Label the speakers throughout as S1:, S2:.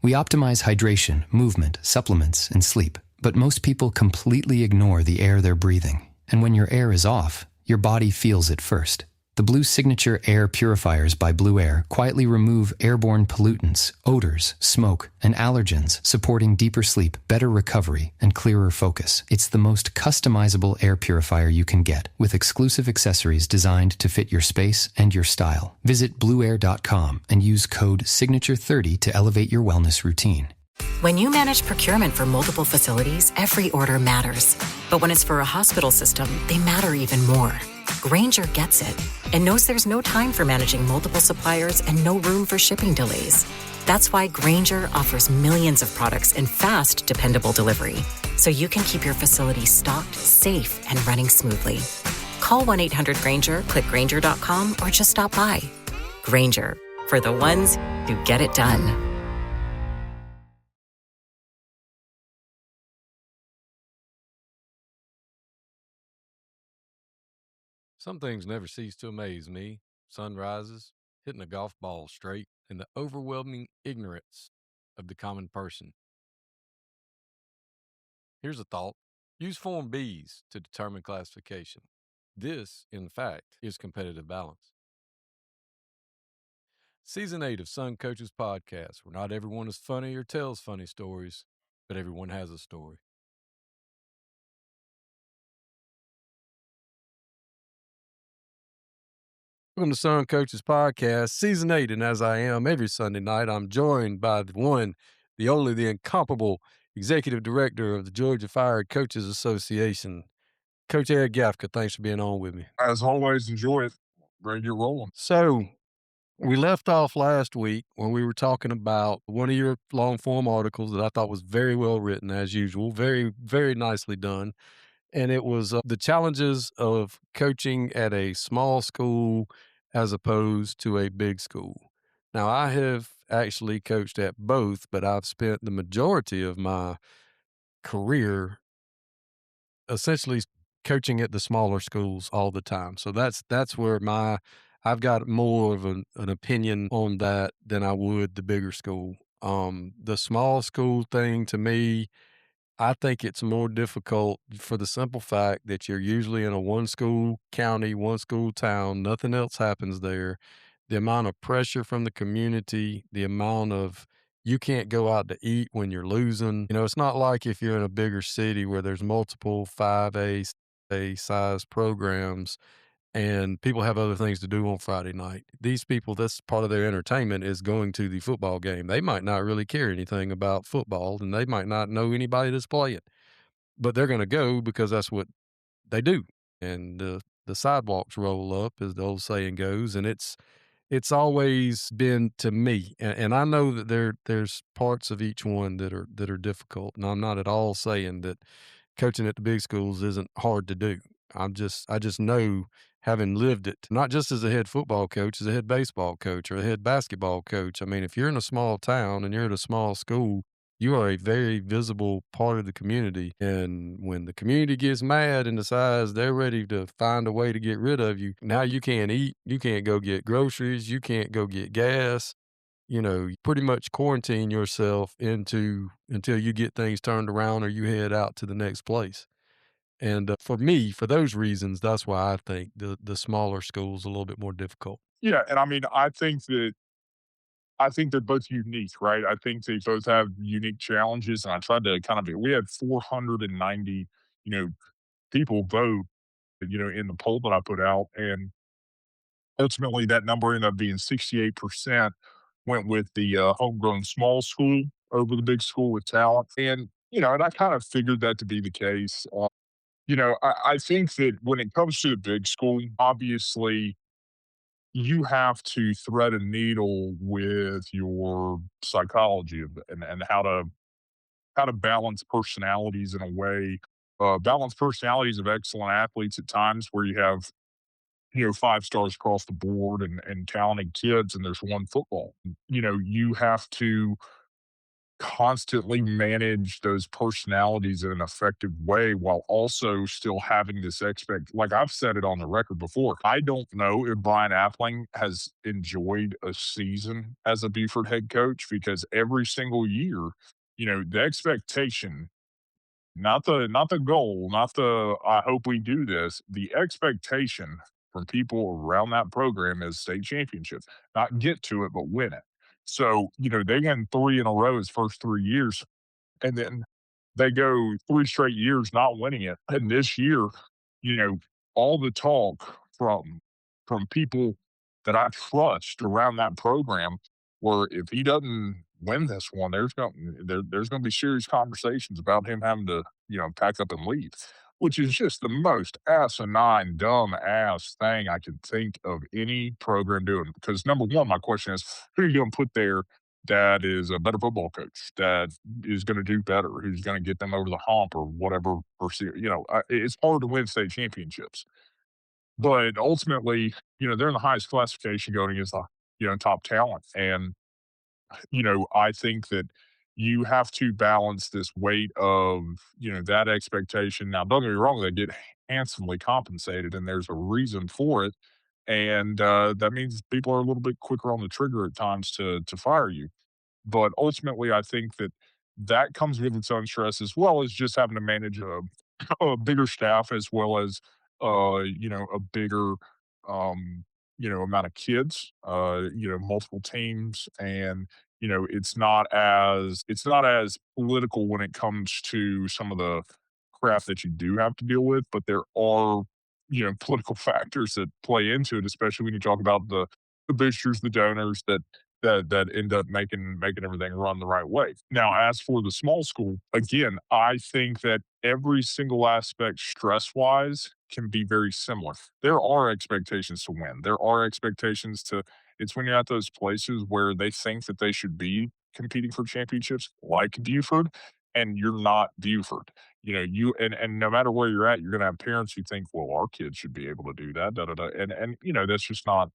S1: We optimize hydration, movement, supplements, and sleep, but most people completely ignore the air they're breathing. And when your air is off, your body feels it first. The Blue Signature Air Purifiers by Blue Air quietly remove airborne pollutants, odors, smoke, and allergens, supporting deeper sleep, better recovery, and clearer focus. It's the most customizable air purifier you can get, with exclusive accessories designed to fit your space and your style. Visit blueair.com and use code SIGNATURE30 to elevate your wellness routine.
S2: When you manage procurement for multiple facilities, every order matters. But when it's for a hospital system, they matter even more. Grainger gets it and knows there's no time for managing multiple suppliers and no room for shipping delays. That's why Grainger offers millions of products in fast, dependable delivery, so you can keep your facility stocked, safe, and running smoothly. Call 1-800-GRAINGER, click Grainger.com, or just stop by. Grainger, for the ones who get it done.
S3: Some things never cease to amaze me. Sunrises, hitting a golf ball straight, and the overwhelming ignorance of the common person. Here's a thought. Use Form Bs to determine classification. This, in fact, is competitive balance. Season 8 of Sun Coaches Podcast, where not everyone is funny or tells funny stories, but everyone has a story. Welcome to Sun Coaches Podcast, Season 8, and as I am every Sunday night, I'm joined by the one, the only, the incomparable Executive Director of the Georgia Fire Coaches Association, Coach Ed Gaffca. Thanks for being on with me.
S4: As always, enjoy it. Ready to roll 'em.
S3: So, we left off last week when we were talking about one of your long-form articles that I thought was very well written, as usual, very, very nicely done. And it was the challenges of coaching at a small school as opposed to a big school. Now, I have actually coached at both, but I've spent the majority of my career essentially coaching at the smaller schools all the time. So that's where I've got more of an opinion on that than I would the bigger school. The small school thing to me, I think it's more difficult for the simple fact that you're usually in a one school county, one school town, nothing else happens there. The amount of pressure from the community, the amount of you can't go out to eat when you're losing. You know, it's not like if you're in a bigger city where there's multiple 5A, A size programs and people have other things to do on Friday night. These people, that's part of their entertainment is going to the football game. They might not really care anything about football and they might not know anybody that's playing, but they're going to go because that's what they do. And the sidewalks roll up, as the old saying goes. And it's always been to me, and I know that there's parts of each one that are difficult, and I'm not at all saying that coaching at the big schools isn't hard to do. I just know, having lived it, not just as a head football coach, as a head baseball coach or a head basketball coach. I mean, if you're in a small town and you're at a small school, you are a very visible part of the community. And when the community gets mad and decides they're ready to find a way to get rid of you, now you can't eat, you can't go get groceries, you can't go get gas. You know, you pretty much quarantine yourself until you get things turned around or you head out to the next place. And for me, for those reasons, that's why I think the smaller schools a little bit more difficult.
S4: Yeah, and I mean, I think they're both unique, right? I think they both have unique challenges, and I tried to kind of we had 490, you know, people vote, in the poll that I put out, and ultimately that number ended up being 68% went with the homegrown small school over the big school with talent, and I kind of figured that to be the case. I think that when it comes to the big school, obviously you have to thread a needle with your psychology and how to balance personalities in a way, balance personalities of excellent athletes at times where you have 5 stars across the board and talented kids, and there's one football. You have to constantly manage those personalities in an effective way while also still having this expect like I've said it on the record before. I don't know if Brian Appling has enjoyed a season as a Buford head coach because every single year, the expectation, not the goal, not the I hope we do this. The expectation from people around that program is state championship, not get to it, but win it. So, they win three in a row his first 3 years, and then they go 3 straight years not winning it. And this year, you know, all the talk from people that I trust around that program were if he doesn't win this one, there's going to be serious conversations about him having to pack up and leave, which is just the most asinine, dumb ass thing I could think of any program doing. Because number one, my question is, who are you going to put there that is a better football coach, that is going to do better, who's going to get them over the hump or whatever. It's hard to win state championships, but ultimately, they're in the highest classification going against the top talent, and I think that you have to balance this weight of that expectation. Now, don't get me wrong; they get handsomely compensated, and there's a reason for it, and that means people are a little bit quicker on the trigger at times to fire you. But ultimately, I think that that comes with its own stress as well as just having to manage a bigger staff as well as, a bigger, amount of kids, multiple teams. And, it's not as political when it comes to some of the crap that you do have to deal with, but there are, political factors that play into it, especially when you talk about the boosters, the donors that end up making everything run the right way. Now, as for the small school, again, I think that every single aspect stress wise can be very similar. There are expectations to win. There are expectations to it's when you're at those places where they think that they should be competing for championships like Buford and you're not Buford. And no matter where you're at, you're gonna have parents who think, well, our kids should be able to do that, da da da. And that's just not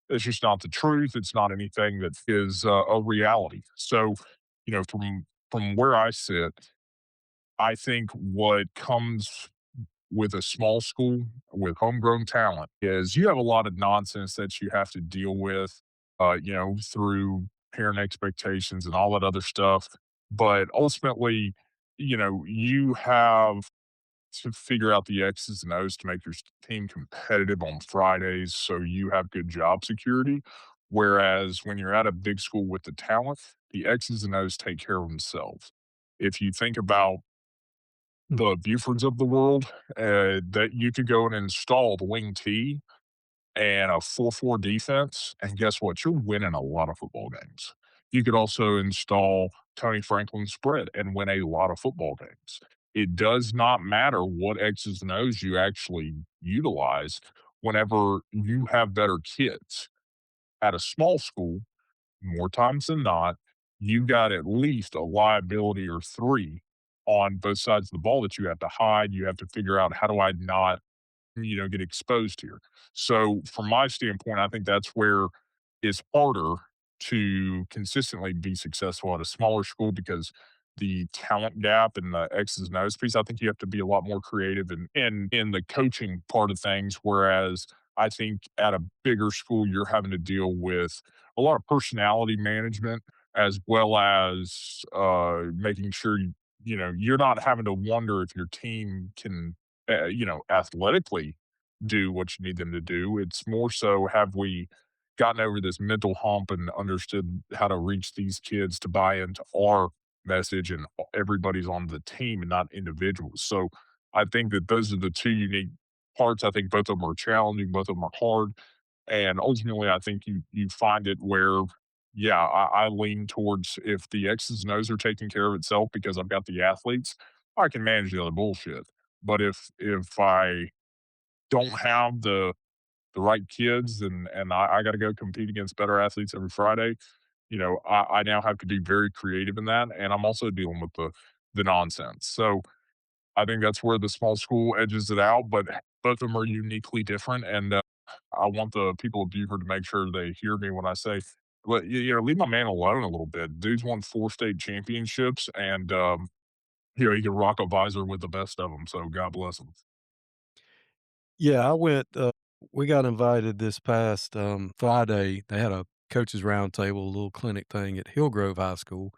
S4: the truth. It's not anything that is a reality. So, from where I sit, I think what comes with a small school with homegrown talent is you have a lot of nonsense that you have to deal with, through parent expectations and all that other stuff. But ultimately, you have to figure out the X's and O's to make your team competitive on Fridays so you have good job security. Whereas when you're at a big school with the talent, the X's and O's take care of themselves. If you think about the Bufords of the world, that you could go and install the wing T and a 4-4 defense, and guess what? You're winning a lot of football games. You could also install Tony Franklin's spread and win a lot of football games. It does not matter what X's and O's you actually utilize whenever you have better kids. At a small school, more times than not, you got at least a liability or three on both sides of the ball that you have to hide. You have to figure out how do I not get exposed here. So from my standpoint, I think that's where it's harder to consistently be successful at a smaller school because the talent gap and the X's and O's piece, I think you have to be a lot more creative in the coaching part of things. Whereas I think at a bigger school, you're having to deal with a lot of personality management as well as making sure you're not having to wonder if your team can athletically do what you need them to do. It's more so have we gotten over this mental hump and understood how to reach these kids to buy into our message and everybody's on the team and not individuals. So I think that those are the two unique parts. I think both of them are challenging, both of them are hard. And ultimately, I think you find it where, yeah, I lean towards if the X's and O's are taking care of itself because I've got the athletes, I can manage the other bullshit. But if I don't have the right kids and I got to go compete against better athletes every Friday, I now have to be very creative in that, and I'm also dealing with the nonsense. So I think that's where the small school edges it out, but both of them are uniquely different, and I want the people of Beaufort to make sure they hear me when I say But, leave my man alone a little bit. Dude's won 4 state championships, and, he can rock a visor with the best of them, so God bless him.
S3: Yeah, I went, we got invited this past, Friday. They had a coaches roundtable, a little clinic thing at Hillgrove High School,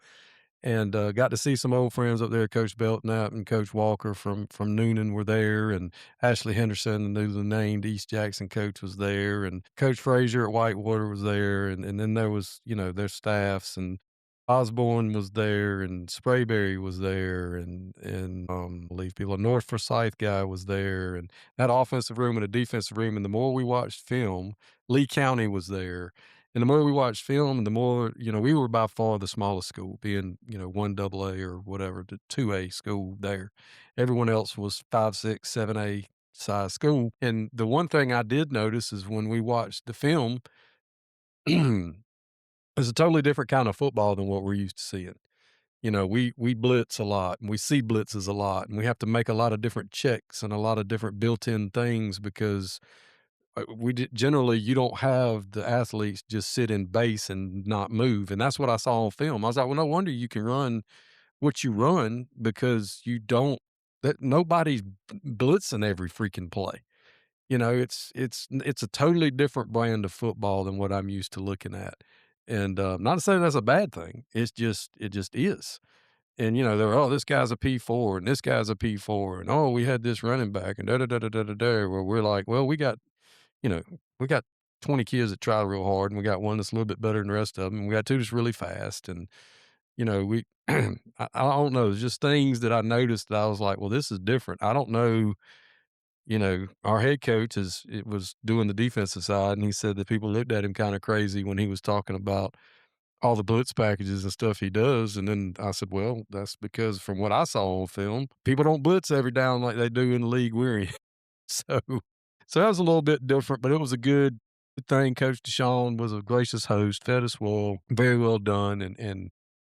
S3: and, got to see some old friends up there. Coach Belknap and Coach Walker from Noonan were there, and Ashley Henderson, the newly named East Jackson coach, was there, and Coach Frazier at Whitewater was there, and then there was, their staffs, and Osborne was there, and Sprayberry was there, I believe people, a North Forsyth guy was there, and that offensive room and a defensive room, and the more we watched film, Lee County was there, and the more we watched film, and the more, we were by far the smallest school, being, 1 AA or whatever, the 2A school there. Everyone else was 5, 6, 7A size school. And the one thing I did notice is when we watched the film, it's a totally different kind of football than what we're used to seeing. We blitz a lot and we see blitzes a lot, and we have to make a lot of different checks and a lot of different built-in things because generally you don't have the athletes just sit in base and not move, and that's what I saw on film. I was like, well, no wonder you can run what you run because you don't that nobody's blitzing every freaking play. It's a totally different brand of football than what I'm used to looking at, and not to say that's a bad thing. It just is. And they're, oh, this guy's a P4 and this guy's a P4, and oh, we had this running back and da da da da da da da. Where we're like, well, you know, we got 20 kids that try real hard, and we got one that's a little bit better than the rest of them. We got two that's really fast, and we I don't know. It's just things that I noticed that I was like, well, this is different. I don't know. Our head coach it was doing the defensive side, and he said that people looked at him kind of crazy when he was talking about all the blitz packages and stuff he does. And then I said, well, that's because from what I saw on film, people don't blitz every down like they do in the league we're in. So, so that was a little bit different, but it was a good thing. Coach Deshaun was a gracious host, fed us well, very well done,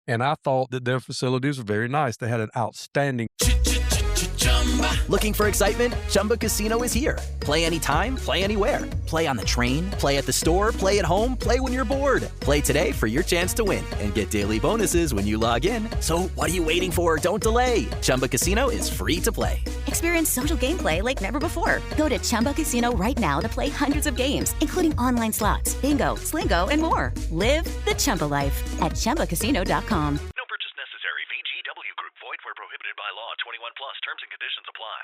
S3: and I thought that their facilities were very nice. They had an outstanding.
S5: Looking for excitement? Chumba Casino is here. Play anytime, play anywhere. Play on the train, play at the store, play at home, play when you're bored. Play today for your chance to win and get daily bonuses when you log in. So what are you waiting for? Don't delay. Chumba Casino is free to play.
S6: Experience social gameplay like never before. Go to Chumba Casino right now to play hundreds of games, including online slots, bingo, Slingo, and more. Live the Chumba life at ChumbaCasino.com.
S7: No purchase necessary. VGW Group. Void where prohibited by law. 21 plus. Terms and conditions apply.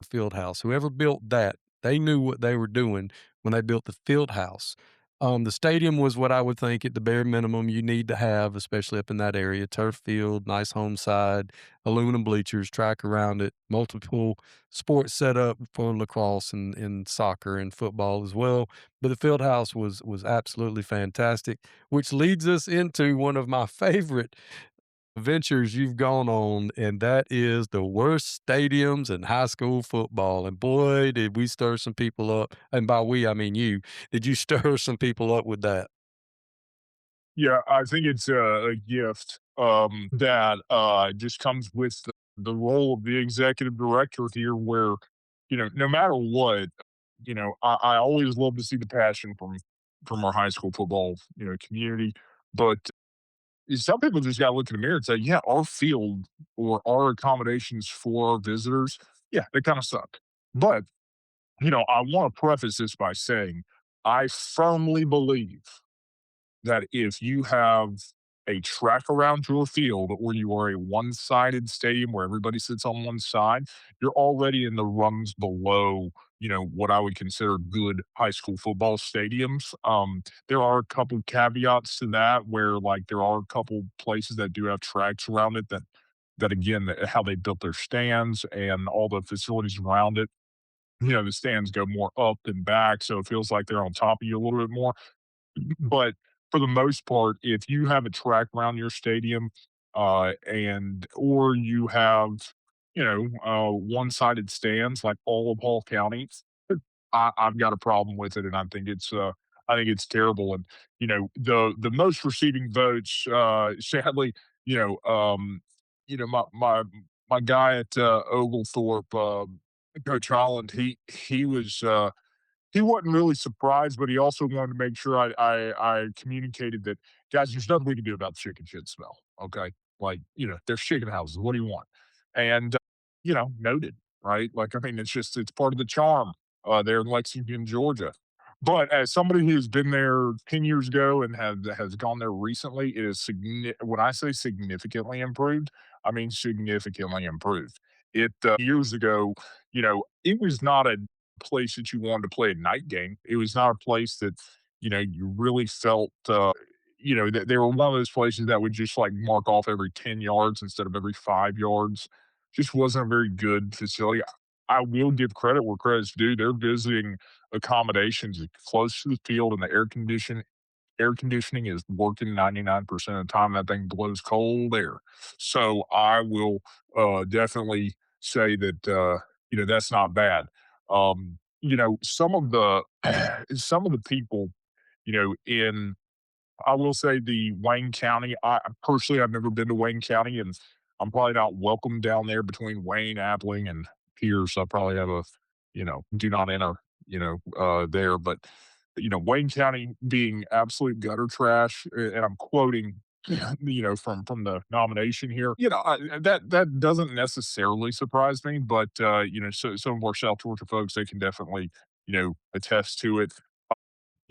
S3: Field house. Whoever built that, they knew what they were doing when they built the field house. The stadium was what I would think at the bare minimum you need to have, especially up in that area. Turf field, nice home side, aluminum bleachers, track around it, multiple sports set up for lacrosse and soccer and football as well. But the field house was absolutely fantastic, which leads us into one of my favorite ventures you've gone on, and that is the worst stadiums in high school football. And boy, did we stir some people up. And by we, I mean you. Did you stir some people up with that?
S4: Yeah, I think it's a gift, that, just comes with the role of the executive director here where, no matter what, I always love to see the passion from our high school football, community, but some people just gotta look in the mirror and say, "Yeah, our field or our accommodations for our visitors, yeah, they kinda suck." But, I wanna preface this by saying, I firmly believe that if you have a track around your field or you are a one-sided stadium where everybody sits on one side, you're already in the rungs below, what I would consider good high school football stadiums. There are a couple caveats to that where, like, there are a couple places that do have tracks around it that again, how they built their stands and all the facilities around it, the stands go more up than back, so it feels like they're on top of you a little bit more. But for the most part, if you have a track around your stadium, and or you have, one-sided stands like all of Hall County, I've got a problem with it, and I think it's terrible. And the most receiving votes, sadly, you know, um, my guy at Oglethorpe, Coach Holland, he was. he wasn't really surprised, but he also wanted to make sure I communicated that, guys, there's nothing we can do about the chicken shit smell. Okay, like there's chicken houses. What do you want? And noted, right? Like, I mean, it's part of the charm there in Lexington, Georgia. But as somebody who's been there 10 years ago and has gone there recently, it is when I say significantly improved, I mean significantly improved. It years ago, it was not a place that you wanted to play a night game. It was not a place that you really felt. That they were one of those places that would just like mark off every 10 yards instead of every 5 yards. Just wasn't a very good facility. I will give credit where credit's due. They're visiting accommodations close to the field, and the air conditioning is working 99% of the time. That thing blows cold air. So I will definitely say that that's not bad. Some of the some of the people, in I will say the Wayne County. I personally, I've never been to Wayne County, and I'm probably not welcome down there between Wayne, Appling, and Pierce. I probably have a, do not enter, there. But Wayne County being absolute gutter trash, and I'm quoting, from the nomination here. That doesn't necessarily surprise me, but so some of our South Georgia folks, they can definitely attest to it.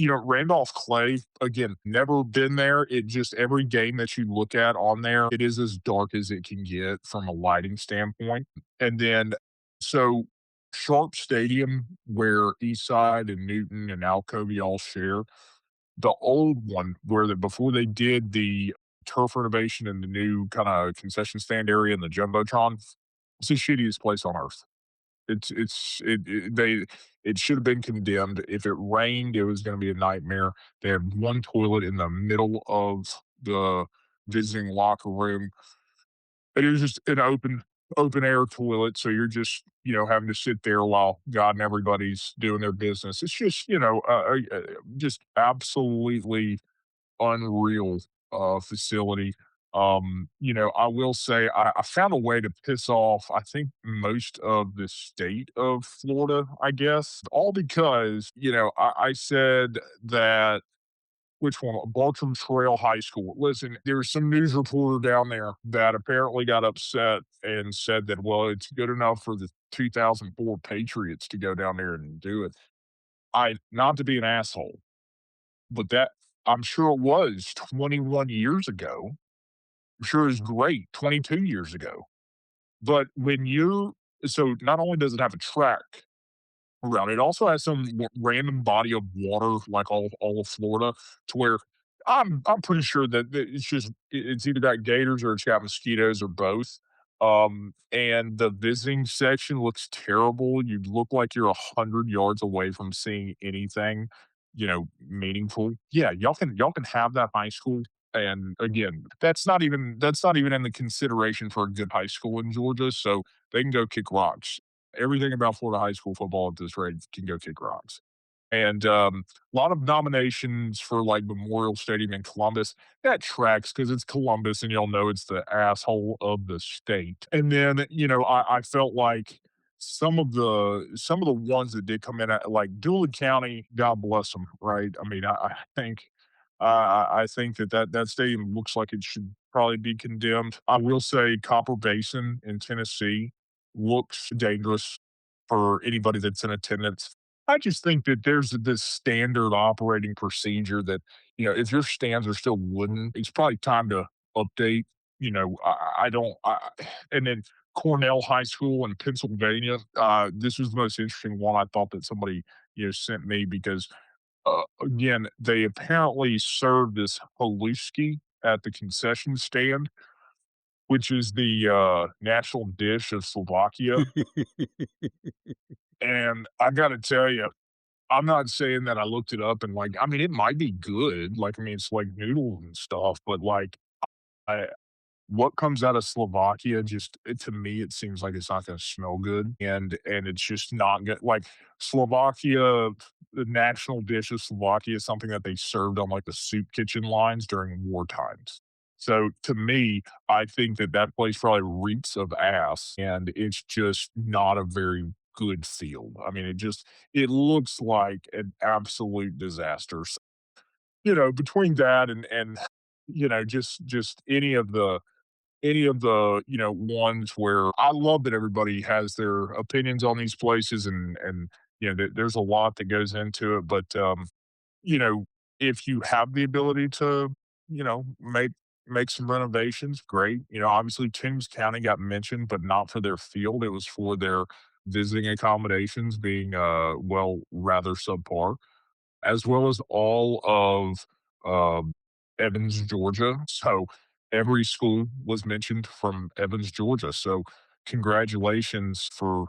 S4: Randolph Clay, again, never been there. It just every game that you look at on there, it is as dark as it can get from a lighting standpoint. And then, so Sharp Stadium, where Eastside and Newton and Alcovey all share, the old one where before they did the turf renovation and the new kind of concession stand area and the jumbotron, it's the shittiest place on earth. It should have been condemned. If it rained, it was gonna be a nightmare. They had one toilet in the middle of the visiting locker room, and it was just an open air toilet, so you're just, having to sit there while God and everybody's doing their business. It's just, just absolutely unreal facility. I will say I found a way to piss off, I think, most of the state of Florida, I guess, all because, I said that which one? Bartram Trail High School. Listen, there was some news reporter down there that apparently got upset and said that, well, it's good enough for the 2004 Patriots to go down there and do it. Not to be an asshole, but I'm sure it was 21 years ago. I'm sure it was great 22 years ago. But so not only does it have a track around it, also has some random body of water like all of Florida to where I'm pretty sure that it's either got gators or it's got mosquitoes or both. And the visiting section looks terrible. You look like you're 100 yards away from seeing anything, meaningful. Yeah, y'all can have that high school. And again, that's not even in the consideration for a good high school in Georgia. So they can go kick rocks. Everything about Florida high school football at this rate can go kick rocks. And a lot of nominations for like Memorial Stadium in Columbus. That tracks because it's Columbus, and y'all know it's the asshole of the state. And then I felt like some of the ones that did come in at like Dooley County, God bless them, right? I mean, I think that stadium looks like it should probably be condemned. I will say Copper Basin in Tennessee looks dangerous for anybody that's in attendance. I just think that there's this standard operating procedure that, if your stands are still wooden, it's probably time to update. I don't, and then Cornell High School in Pennsylvania. This was the most interesting one I thought that somebody, sent me because again, they apparently serve this haluski at the concession stand, which is the national dish of Slovakia. And I gotta tell you, I'm not saying that I looked it up and like, I mean, it might be good. Like, I mean, it's like noodles and stuff, but like, I what comes out of Slovakia to me, it seems like it's not gonna smell good, and it's just not good. Like, Slovakia, the national dish of Slovakia is something that they served on, like, the soup kitchen lines during war times. So, to me, I think that place probably reeks of ass, and it's just not a very good field. I mean, it looks like an absolute disaster. So, between that and just any of the ones where I love that everybody has their opinions on these places, and there's a lot that goes into it, but you know if you have the ability to make some renovations, great. Obviously Toombs County got mentioned, but not for their field. It was for their visiting accommodations being rather subpar, as well as all of Evans, Georgia. So every school was mentioned from Evans, Georgia. So congratulations for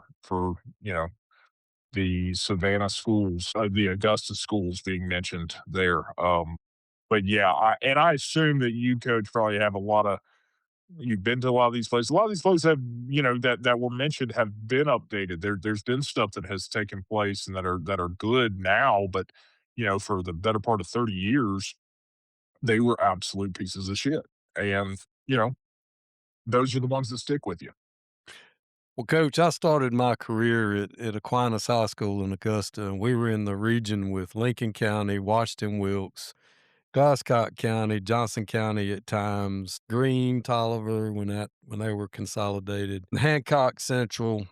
S4: the Savannah schools, the Augusta schools being mentioned there. But yeah, I assume that you, coach, probably have a lot of you've been to a lot of these places. A lot of these places have, that were mentioned have been updated. There's been stuff that has taken place and that are good now, but for the better part of 30 years, they were absolute pieces of shit. And, those are the ones that stick with you.
S3: Well, Coach, I started my career at Aquinas High School in Augusta, and we were in the region with Lincoln County, Washington Wilkes, Glasscock County, Johnson County at times, Greene, Tolliver when they were consolidated, Hancock Central,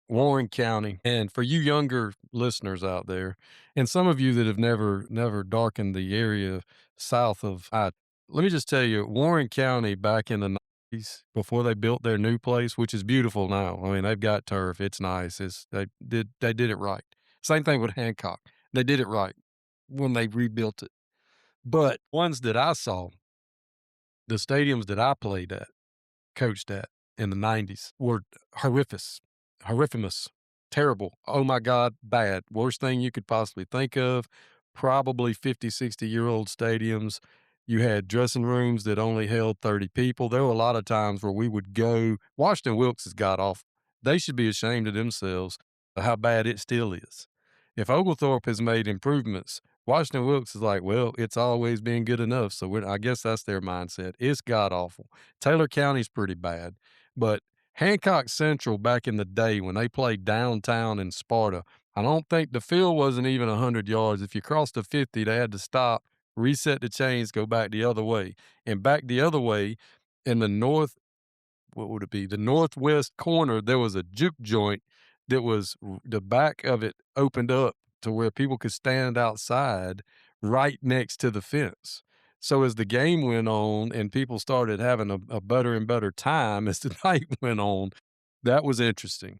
S3: Warren County. And for you younger listeners out there, and some of you that have never darkened the area south of let me just tell you, Warren County back in the 90s, before they built their new place, which is beautiful now. I mean, they've got turf. It's nice. They did it right. Same thing with Hancock. They did it right when they rebuilt it. But ones that I saw, the stadiums that I played at, coached at in the 90s were horrifimous, terrible. Oh my God, bad. Worst thing you could possibly think of. Probably 50, 60-year-old stadiums. You had dressing rooms that only held 30 people. There were a lot of times where we would go. Washington Wilkes has got off. They should be ashamed of themselves of how bad it still is. If Oglethorpe has made improvements, Washington Wilkes is like, well, it's always been good enough. So I guess that's their mindset. It's god awful. Taylor County's pretty bad, but Hancock Central back in the day when they played downtown in Sparta, I don't think the field wasn't even 100 yards. If you crossed the 50, they had to stop, reset the chains, go back the other way. And back the other way in the north, what would it be? The northwest corner, there was a juke joint that was the back of it opened up to where people could stand outside right next to the fence. So as the game went on and people started having a better and better time as the night went on, that was interesting.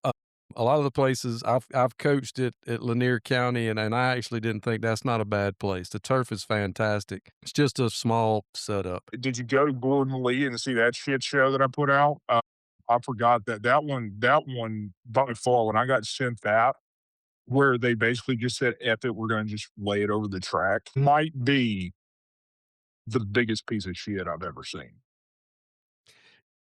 S3: Uh, a lot of the places I've coached at Lanier County, and I actually didn't think that's not a bad place. The turf is fantastic. It's just a small setup.
S4: Did you go to Gordon Lee and see that shit show that I put out? I forgot that one by far when I got sent that, where they basically just said, F it, we're going to just lay it over the track, might be the biggest piece of shit I've ever seen.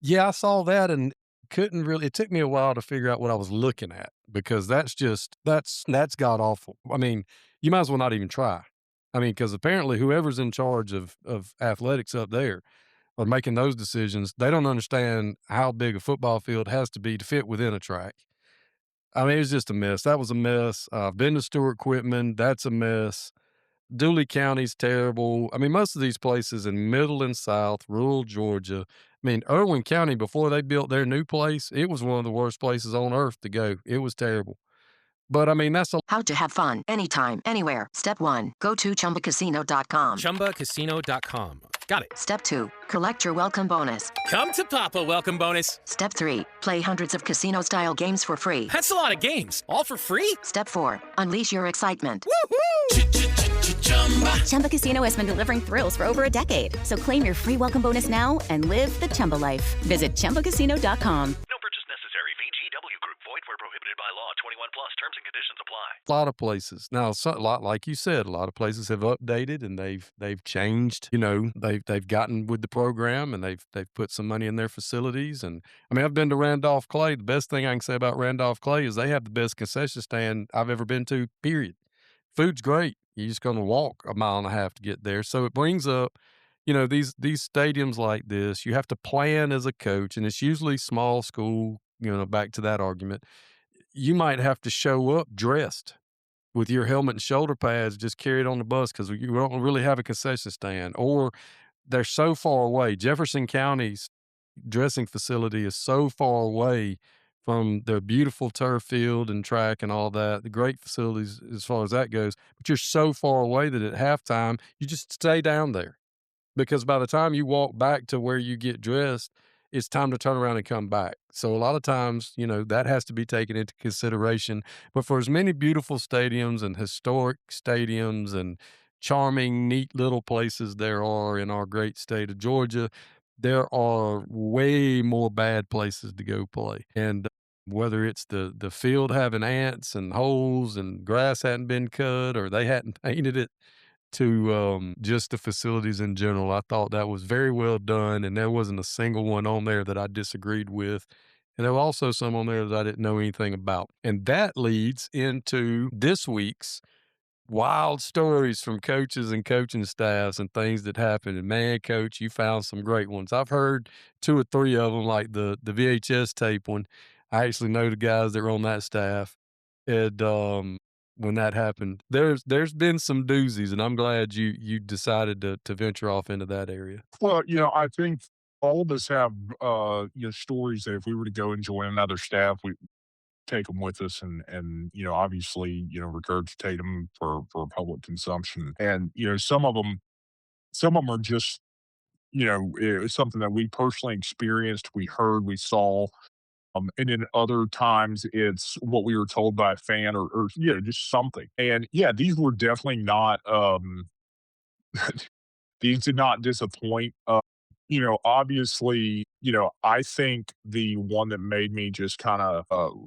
S3: Yeah, I saw that and couldn't really it took me a while to figure out what I was looking at because that's god awful. I mean, you might as well not even try. I mean, because apparently whoever's in charge of athletics up there or making those decisions, they don't understand how big a football field has to be to fit within a track. I mean, it was just a mess. That was a mess. I've been to Stuart Quitman. That's a mess. Dooley County's terrible. I mean, most of these places in middle and south, rural Georgia. I mean, Irwin County, before they built their new place, it was one of the worst places on earth to go. It was terrible. But I mean, that's a
S8: How to have fun anytime, anywhere. Step 1, go to ChumbaCasino.com.
S9: ChumbaCasino.com. Got it.
S8: Step 2, collect your welcome bonus.
S9: Come to Papa welcome bonus.
S8: Step 3, play hundreds of casino-style games for free.
S9: That's a lot of games. All for free?
S8: Step 4, unleash your excitement.
S9: Woohoo!
S6: Chumba Casino has been delivering thrills for over a decade. So claim your free welcome bonus now and live the Chumba life. Visit ChumbaCasino.com.
S7: No purchase necessary. VGW Group. Void where prohibited by law. 21 plus. Terms and conditions apply.
S3: lot of places. Now, a lot like you said, a lot of places have updated and they've changed. You know, they've gotten with the program and they've put some money in their facilities. And I mean, I've been to Randolph Clay. The best thing I can say about Randolph Clay is they have the best concession stand I've ever been to. Period. Food's great. You're just going to walk a mile and a half to get there. So it brings up, you know, these stadiums like this. You have to plan as a coach, and it's usually small school. You know, back to that argument. you might have to show up dressed with your helmet and shoulder pads, just carry it on the bus because you don't really have a concession stand, or they're so far away. Jefferson County's dressing facility is so far away from the beautiful turf field and track and all that, the great facilities as far as that goes, but you're so far away that at halftime, you just stay down there because by the time you walk back to where you get dressed, it's time to turn around and come back. So a lot of times, that has to be taken into consideration. But for as many beautiful stadiums and historic stadiums and charming, neat little places there are in our great state of Georgia, there are way more bad places to go play. And whether it's the field having ants and holes and grass hadn't been cut or they hadn't painted it, to just the facilities in general. I thought that was very well done, and there wasn't a single one on there that I disagreed with. And there were also some on there that I didn't know anything about. And that leads into this week's wild stories from coaches and coaching staffs and things that happened. And man, coach, you found some great ones. I've heard 2 or 3 of them, like the VHS tape one. I actually know the guys that were on that staff. And when that happened, there's been some doozies, and I'm glad you decided to venture off into that area.
S4: Well, I think all of us have, stories that if we were to go and join another staff, we take them with us and obviously, regurgitate them for public consumption. And, some of them are just, it's something that we personally experienced, we heard, we saw. And then other times it's what we were told by a fan or just something. And yeah, these were definitely not, these did not disappoint. Obviously, I think the one that made me just kind of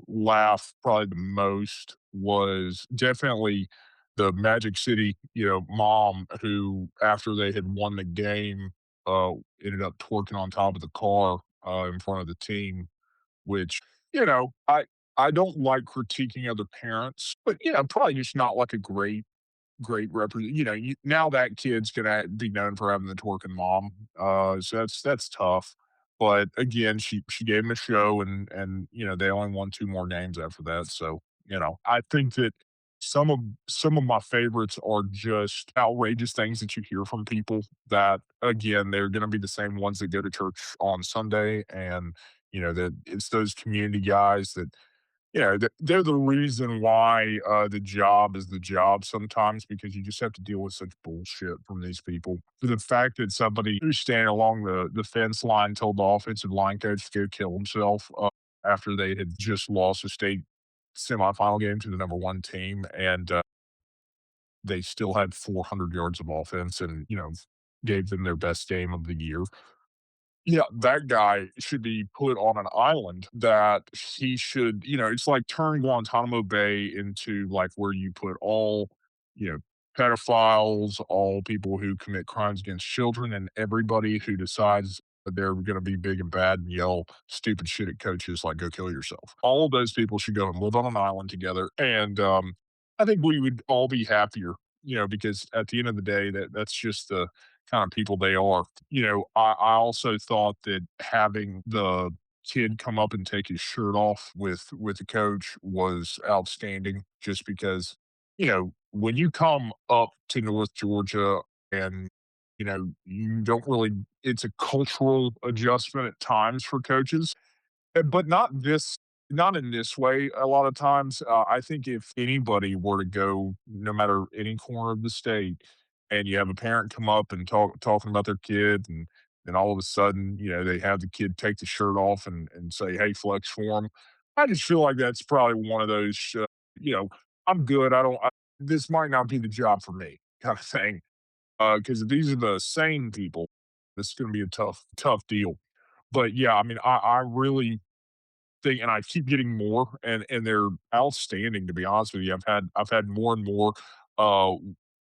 S4: laugh probably the most was definitely the Magic City, mom who, after they had won the game, uh, ended up twerking on top of the car in front of the team, which, I don't like critiquing other parents, but, probably just not like a great represent now that kid's gonna be known for having the twerking mom, so that's tough, but again, she gave him a show and they only won 2 more games after that, so, I think that some of my favorites are just outrageous things that you hear from people that, again, they're gonna be the same ones that go to church on Sunday, and, that it's those community guys that they're the reason why, the job is the job sometimes because you just have to deal with such bullshit from these people. For the fact that somebody who's standing along the fence line told the offensive line coach to go kill himself, after they had just lost a state semifinal game to the number 1 team, and, they still had 400 yards of offense and, gave them their best game of the year. Yeah, that guy should be put on an island that he should it's like turning Guantanamo Bay into, like, where you put all, you know, pedophiles, all people who commit crimes against children, and everybody who decides that they're gonna be big and bad and yell stupid shit at coaches like, "Go kill yourself." All of those people should go and live on an island together, and, I think we would all be happier, because at the end of the day, that's just the kind of people they are. I also thought that having the kid come up and take his shirt off with the coach was outstanding just because, when you come up to North Georgia and, you don't really it's a cultural adjustment at times for coaches, but not in this way a lot of times. I think if anybody were to go, no matter any corner of the state, and you have a parent come up and talking about their kid, and then all of a sudden, they have the kid take the shirt off and say, "Hey, flex for him." I just feel like that's probably one of those, you know, "I'm good, this might not be the job for me," kinda thing. Because if these are the sane people, this is gonna be a tough deal. But, yeah, I mean, I really thing, and I keep getting more, and they're outstanding, to be honest with you. I've had more and more. Uh,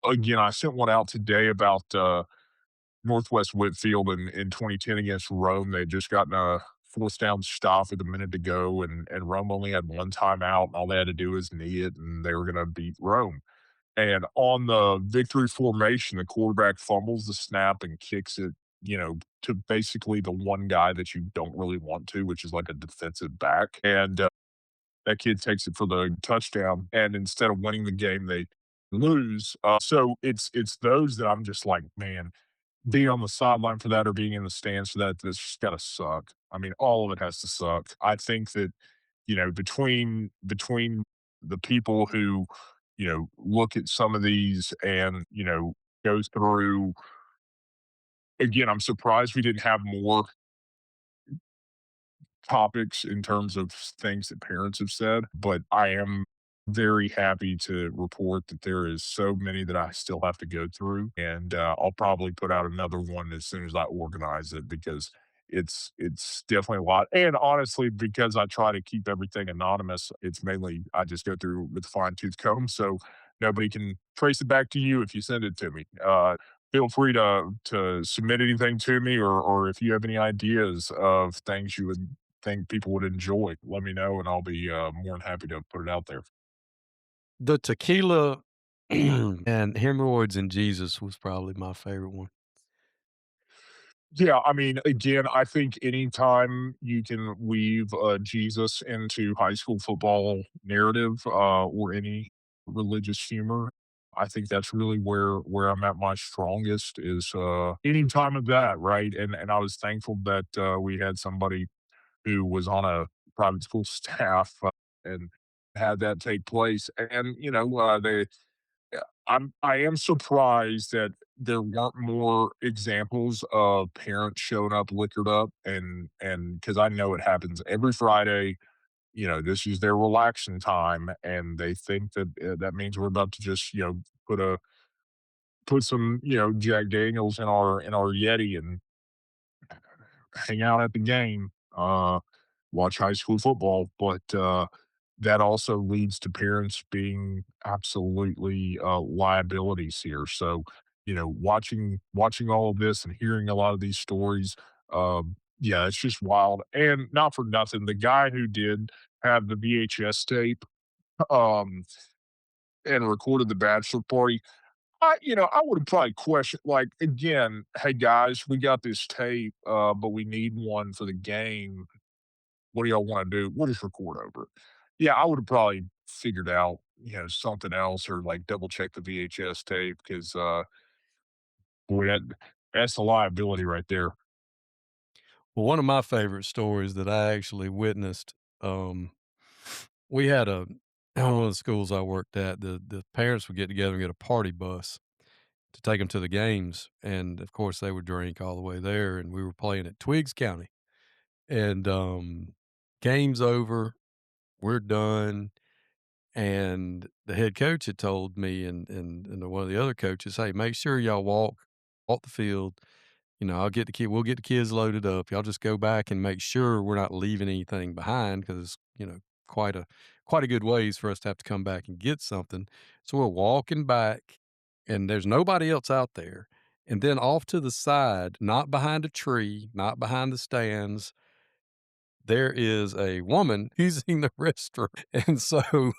S4: Again, I sent one out today about, Northwest Whitfield in 2010 against Rome. They had just gotten a 4th down stop with a minute to go, and Rome only had 1 timeout, and all they had to do was knee it, and they were gonna beat Rome. And on the victory formation, the quarterback fumbles the snap and kicks it, to basically the one guy that you don't really want to, which is like a defensive back. And that kid takes it for the touchdown, and instead of winning the game, they lose. So it's those that I'm just like, man, being on the sideline for that or being in the stands for that, that's just gotta suck. I mean, all of it has to suck. I think that, between the people who, look at some of these and, goes through again, I'm surprised we didn't have more topics in terms of things that parents have said, but I am very happy to report that there is so many that I still have to go through, and I'll probably put out another one as soon as I organize it because it's definitely a lot. And honestly, because I try to keep everything anonymous, it's mainly I just go through with a fine tooth comb, so nobody can trace it back to you if you send it to me. Feel free to submit anything to me, or if you have any ideas of things you would think people would enjoy, let me know, and I'll be, more than happy to put it out there.
S3: The tequila and hemorrhoids and Jesus was probably my favorite one.
S4: Yeah, I mean, again, I think anytime you can weave, Jesus into high school football narrative, or any religious humor, I think that's really where I'm at my strongest is, any time of that, right? And I was thankful that, we had somebody who was on a private school staff, and had that take place. And, I am surprised that there weren't more examples of parents showing up liquored up and because I know it happens every Friday, this is their relaxing time, and they think that, that means we're about to just, put a put some, Jack Daniels in our Yeti and hang out at the game, watch high school football, but, that also leads to parents being absolutely, liabilities here, so, watching all of this and hearing a lot of these stories, yeah, it's just wild, and not for nothing, the guy who did have the VHS tape, um, and recorded the bachelor party, I would have probably questioned, like, again, "Hey, guys, we got this tape, but we need one for the game. What do y'all wanna do? We'll just record over it." Yeah, I would have probably figured out, something else or, like, double check the VHS tape 'cause, boy, that's a liability right there.
S3: Well, one of my favorite stories that I actually witnessed, um, we had one of the schools I worked at, the parents would get together and get a party bus to take them to the games, and, of course, they would drink all the way there, and we were playing at Twiggs County, and, game's over, we're done, and the head coach had told me and one of the other coaches, "Hey, make sure y'all walk the field. We'll get the kids loaded up. Y'all just go back and make sure we're not leaving anything behind because it's, quite a quite a good ways for us to have to come back and get something." So we're walking back and there's nobody else out there. And then off to the side, not behind a tree, not behind the stands, there is a woman using the restroom. And so,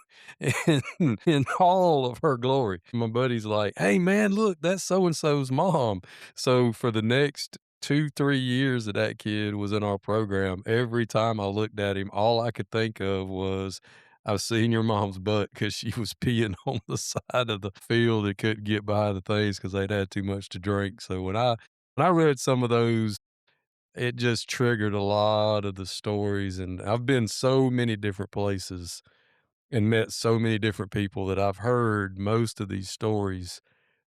S3: in all of her glory, my buddy's like, "Hey, man, look, that's so and so's mom." So, for the next 2, 3 years that that kid was in our program, every time I looked at him, all I could think of was, "I've seen your mom's butt because she was peeing on the side of the field and couldn't get by the things because 'cause they'd had too much to drink." So, when I read some of those, it just triggered a lot of the stories, and I've been so many different places and met so many different people that I've heard most of these stories,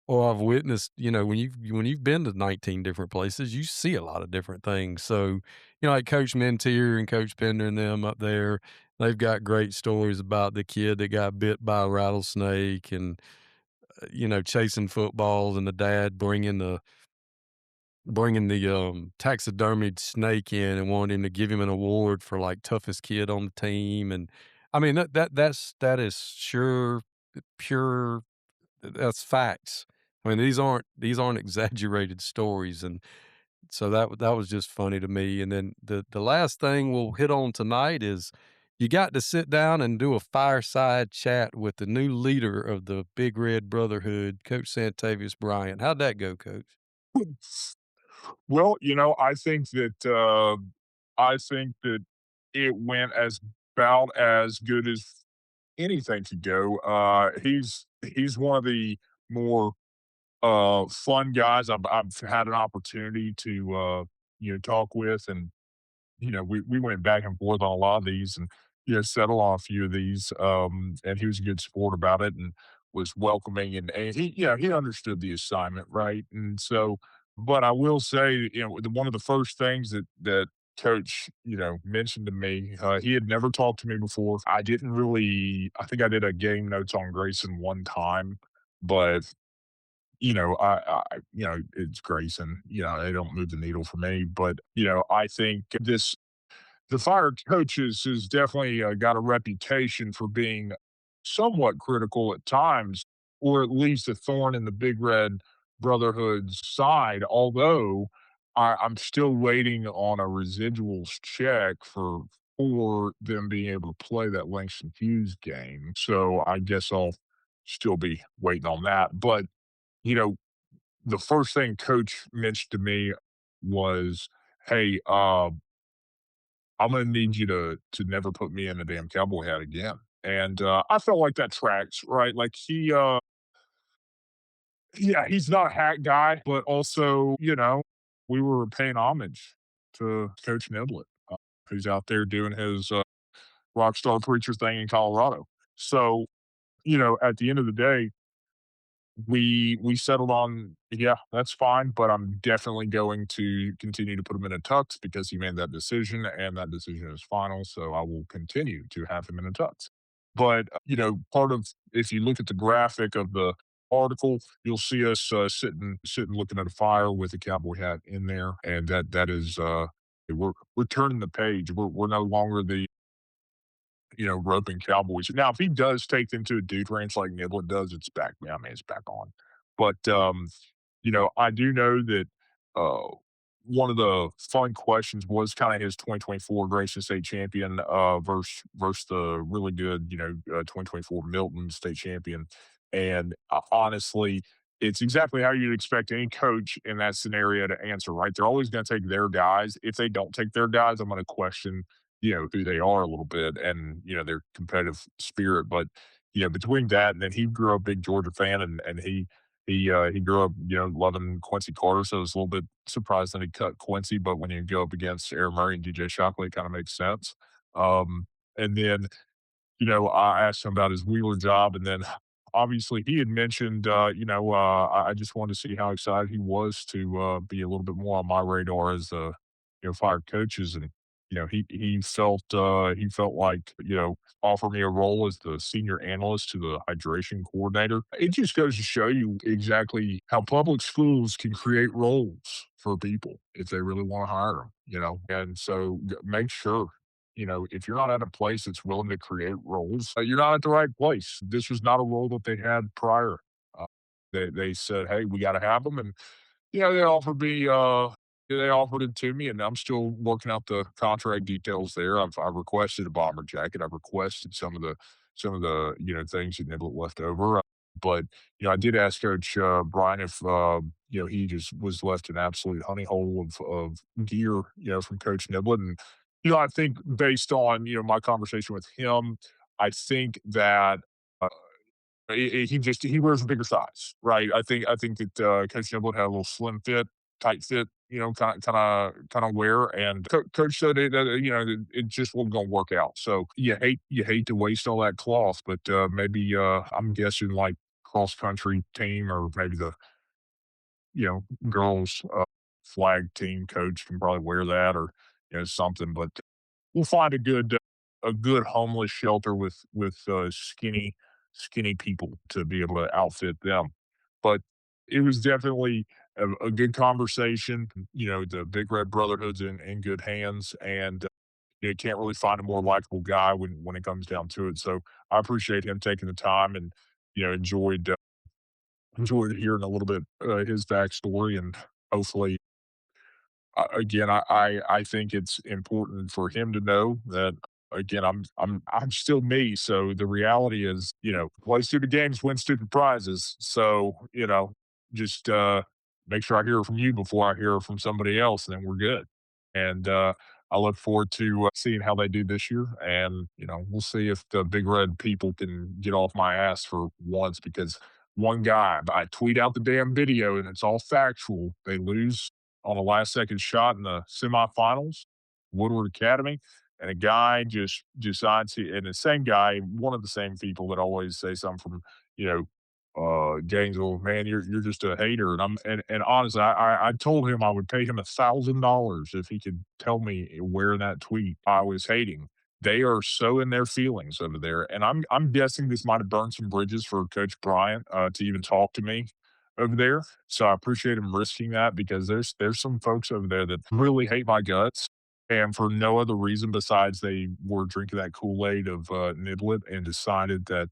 S3: or I've witnessed, when you've been to 19 different places, you see a lot of different things. So, like Coach Mentier and Coach Pender and them up there, they've got great stories about the kid that got bit by a rattlesnake and, chasing footballs and the dad bringing the taxidermied snake in and wanting to give him an award for, like, toughest kid on the team, and, I mean, that is sure pure that's facts. I mean, these aren't exaggerated stories, and so that was just funny to me, and then the last thing we'll hit on tonight is you got to sit down and do a fireside chat with the new leader of the Big Red Brotherhood, Coach Santavius Bryant. How'd that go, Coach?
S4: Well, I think that it went as about as good as anything could go. He's one of the more fun guys I've had an opportunity to talk with, and we went back and forth on a lot of these, and settled on a few of these. And he was a good sport about it, and was welcoming, and he understood the assignment, right? And so, but I will say, one of the first things that coach mentioned to me, he had never talked to me before. I didn't really, I think I did a game notes on Grayson one time, but it's Grayson. They don't move the needle for me. But I think the fire coaches has definitely got a reputation for being somewhat critical at times, or at least a thorn in the Big Red Brotherhood's side. Although I'm still waiting on a residuals check for them being able to play that Langston Hughes game. So I guess I'll still be waiting on that. But you know, the first thing coach mentioned to me was, "Hey, I'm gonna need you to never put me in a damn cowboy hat again." And I felt like that tracks, right? Like yeah, he's not a hat guy, but also, we were paying homage to Coach Niblett, who's out there doing his rock star preacher thing in Colorado. So, at the end of the day, we settled on, yeah, that's fine, but I'm definitely going to continue to put him in a tux because he made that decision, and that decision is final. So I will continue to have him in a tux. But part of, if you look at the graphic of the article, you'll see us sitting looking at a fire with a cowboy hat in there, and that is we're turning the page. We're no longer the roping Cowboys. Now, if he does take them to a dude ranch like Niblett does, it's back. I mean, it's back on. But I do know that uh, one of the fun questions was kind of his 2024 Grayson State champion versus the really good 2024 Milton State champion. And honestly, it's exactly how you'd expect any coach in that scenario to answer. Right? They're always going to take their guys. If they don't take their guys, I'm going to question who they are a little bit, and, their competitive spirit. But, between that, and then he grew up a big Georgia fan, and he grew up, loving Quincy Carter. So I was a little bit surprised that he cut Quincy. But when you go up against Aaron Murray and DJ Shockley, it kind of makes sense. And then I asked him about his Wheeler job, and then obviously he had mentioned, I just wanted to see how excited he was to be a little bit more on my radar as fired coaches, and he felt like offer me a role as the senior analyst to the hydration coordinator. It just goes to show you exactly how public schools can create roles for people if they really want to hire them. And so make sure if you're not at a place that's willing to create roles, you're not at the right place. This was not a role that they had prior. Uh, they said, "Hey, we got to have them," and they offered me. They offered it to me, and I'm still working out the contract details there. I've requested a bomber jacket. I've requested some of the things that Niblett left over. But I did ask Coach Brian if he just was left an absolute honey hole of gear from Coach Niblett, and I think based on, my conversation with him, I think that, uh, he wears a bigger size, right? I think that, Coach Niblett had a little slim fit, tight fit, kinda wear, and coach said it just wasn't gonna work out. So you hate to waste all that cloth, but, maybe, I'm guessing, like, cross country team, or maybe the, girls, flag team coach can probably wear that, or, something. But we'll find a good homeless shelter with skinny people to be able to outfit them. But it was definitely a good conversation. The Big Red Brotherhood's in good hands, and you can't really find a more likable guy when it comes down to it. So I appreciate him taking the time, and enjoyed hearing a little bit his backstory, and hopefully again, I think it's important for him to know that, again, I'm still me. So the reality is, play stupid games, win stupid prizes. So just make sure I hear from you before I hear from somebody else, and then we're good. And I look forward to seeing how they do this year. And, we'll see if the Big Red people can get off my ass for once because one guy, I tweet out the damn video and it's all factual. They lose on a last second shot in the semifinals, Woodward Academy. And a guy just decides to, and the same guy, one of the same people that always say something from, you know, Gainesville, man, you're just a hater. And honestly, I told him I would pay him $1,000 if he could tell me where in that tweet I was hating. They are so in their feelings over there, and I'm guessing this might have burned some bridges for Coach Bryant to even talk to me over there. So I appreciate him risking that because there's some folks over there that really hate my guts. And for no other reason besides they were drinking that Kool-Aid of Niblet and decided that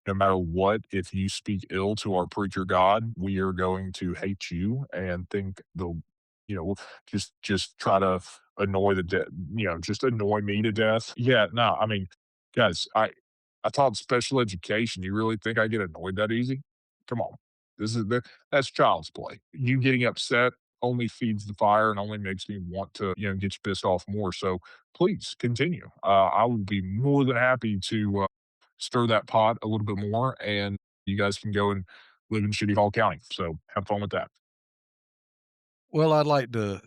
S4: no matter what, if you speak ill to our preacher God, we are going to hate you and think you know, just try to annoy just annoy me to death. Yeah, no, I mean, guys, I taught special education. You really think I get annoyed that easy? Come on, that's child's play. You getting upset only feeds the fire and only makes me want to get you pissed off more. So please continue. I would be more than happy to stir that pot a little bit more, and you guys can go and live in Shitty Hall County. So have fun with that.
S3: Well, I'd like to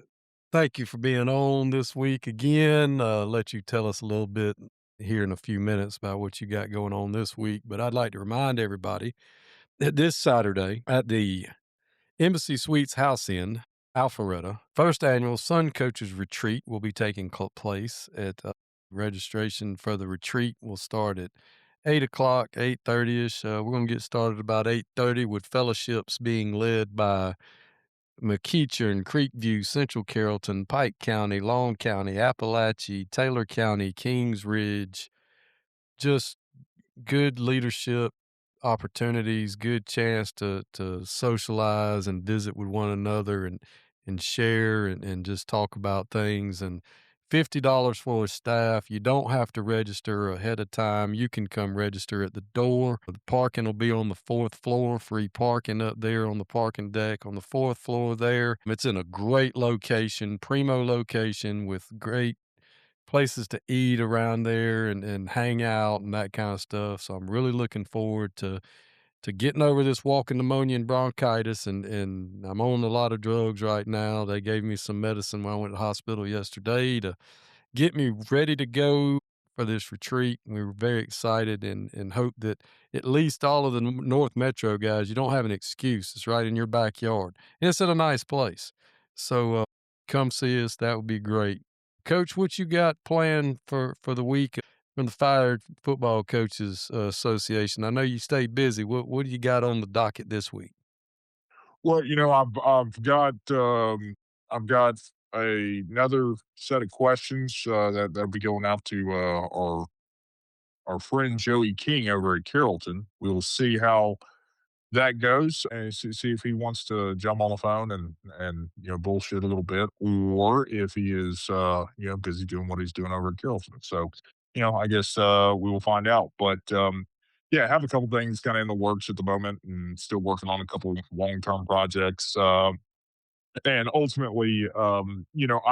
S3: thank you for being on this week again. Let you tell us a little bit here in a few minutes about what you got going on this week. But I'd like to remind everybody that this Saturday at the Embassy Suites House Inn, Alpharetta, first annual Sun Coaches Retreat will be taking place at registration for the retreat will start at 8 o'clock, 8:30ish. We're going to get started about 8:30 with fellowships being led by McEachern, Creekview, Central Carrollton, Pike County, Long County, Appalachia, Taylor County, Kings Ridge. Just good leadership opportunities, good chance to socialize and visit with one another and share and just talk about things. And $50 for a staff. You don't have to register ahead of time. You can come register at the door. The parking will be on the fourth floor, free parking up there on the parking deck on the fourth floor there. It's in a great location, primo location with great places to eat around there and hang out and that kind of stuff. So I'm really looking forward to getting over this walking pneumonia and bronchitis, and I'm on a lot of drugs right now. They gave me some medicine when I went to the hospital yesterday to get me ready to go for this retreat. We were very excited and hope that at least all of the North Metro guys, you don't have an excuse. It's right in your backyard. And it's in a nice place. So come see us. That would be great. Coach, what you got planned for the week from the Fired Football Coaches Association? I know you stay busy. What do you got on the docket this week?
S4: Well, I've got another set of questions that'll be going out to our friend Joey King over at Carrollton. We'll see how that goes and see if he wants to jump on the phone and bullshit a little bit, or if he is busy doing what he's doing over at Carrollton. So I guess we will find out. But yeah, I have a couple things kind of in the works at the moment, and still working on a couple long term projects. And ultimately, I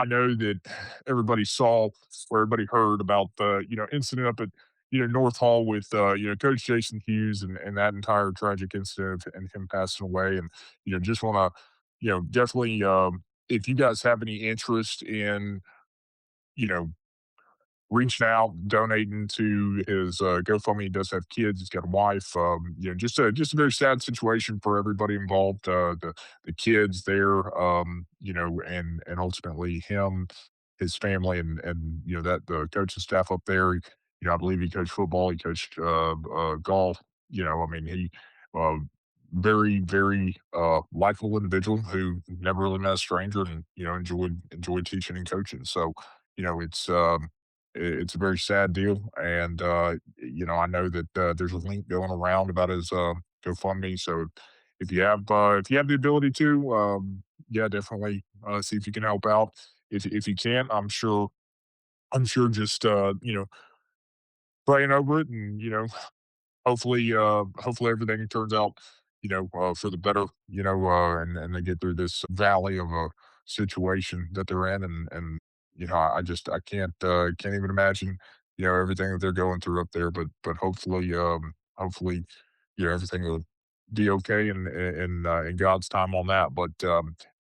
S4: know that everybody saw or everybody heard about the, incident up at, North Hall with, Coach Jason Hughes and that entire tragic incident and him passing away. And, just want to, definitely, if you guys have any interest in, you know, reaching out, donating to his GoFundMe. He does have kids. He's got a wife. Just a very sad situation for everybody involved. The kids there, and ultimately him, his family, and that the coaching staff up there. I believe he coached football. He coached golf. I mean, he uh, very very likable individual who never really met a stranger and enjoyed teaching and coaching. So it's it's a very sad deal, and, I know that, there's a link going around about his, GoFundMe, so if you have the ability to, yeah, definitely, see if you can help out. If you can't, I'm sure just, praying over it and, hopefully everything turns out, for the better, and they get through this valley of a situation that they're in and, I can't even imagine, everything that they're going through up there. But hopefully, everything will be okay in God's time on that. But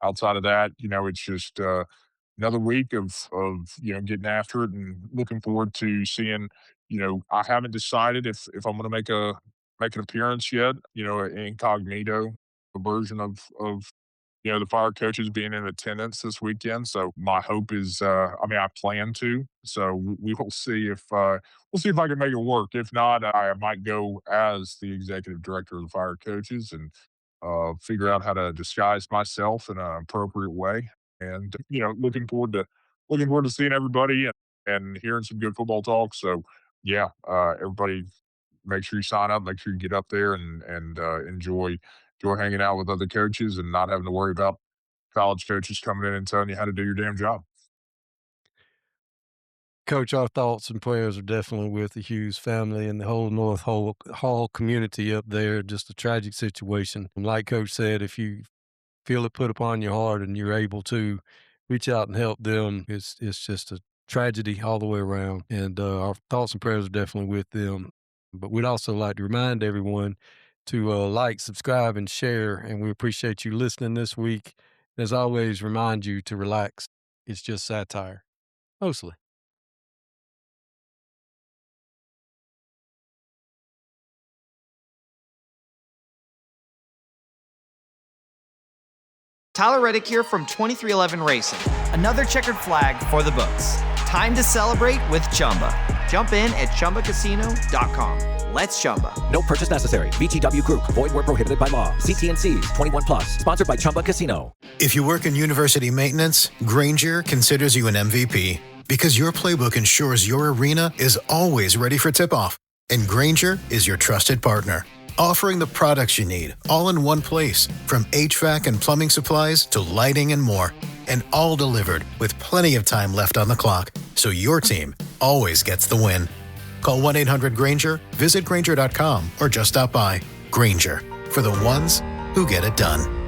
S4: outside of that, it's just another week of getting after it and looking forward to seeing. I haven't decided if I'm going to make an appearance yet. Incognito, a version of the fire coaches being in attendance this weekend. So my hope is, I plan to. So we will see if I can make it work. If not, I might go as the executive director of the fire coaches and figure out how to disguise myself in an appropriate way. And looking forward to seeing everybody and hearing some good football talk. So yeah, everybody, make sure you sign up. Make sure you get up there and enjoy hanging out with other coaches and not having to worry about college coaches coming in and telling you how to do your damn job.
S3: Coach, our thoughts and prayers are definitely with the Hughes family and the whole North Hall community up there. Just a tragic situation. And like Coach said, if you feel it put upon your heart and you're able to reach out and help them, it's just a tragedy all the way around. And our thoughts and prayers are definitely with them. But we'd also like to remind everyone to like, subscribe, and share. And we appreciate you listening this week. As always, remind you to relax. It's just satire, mostly.
S10: Tyler Reddick here from 2311 Racing. Another checkered flag for the books. Time to celebrate with Chumba. Jump in at ChumbaCasino.com. Let's Chumba.
S5: No purchase necessary. VGW Group. Void where prohibited by law. See T&Cs. 21 plus. Sponsored by Chumba Casino.
S11: If you work in university maintenance, Grainger considers you an MVP because your playbook ensures your arena is always ready for tip-off. And Grainger is your trusted partner, offering the products you need all in one place, from HVAC and plumbing supplies to lighting and more. And all delivered with plenty of time left on the clock, so your team always gets the win. Call 1-800-GRAINGER, visit Grainger.com, or just stop by. Grainger, for the ones who get it done.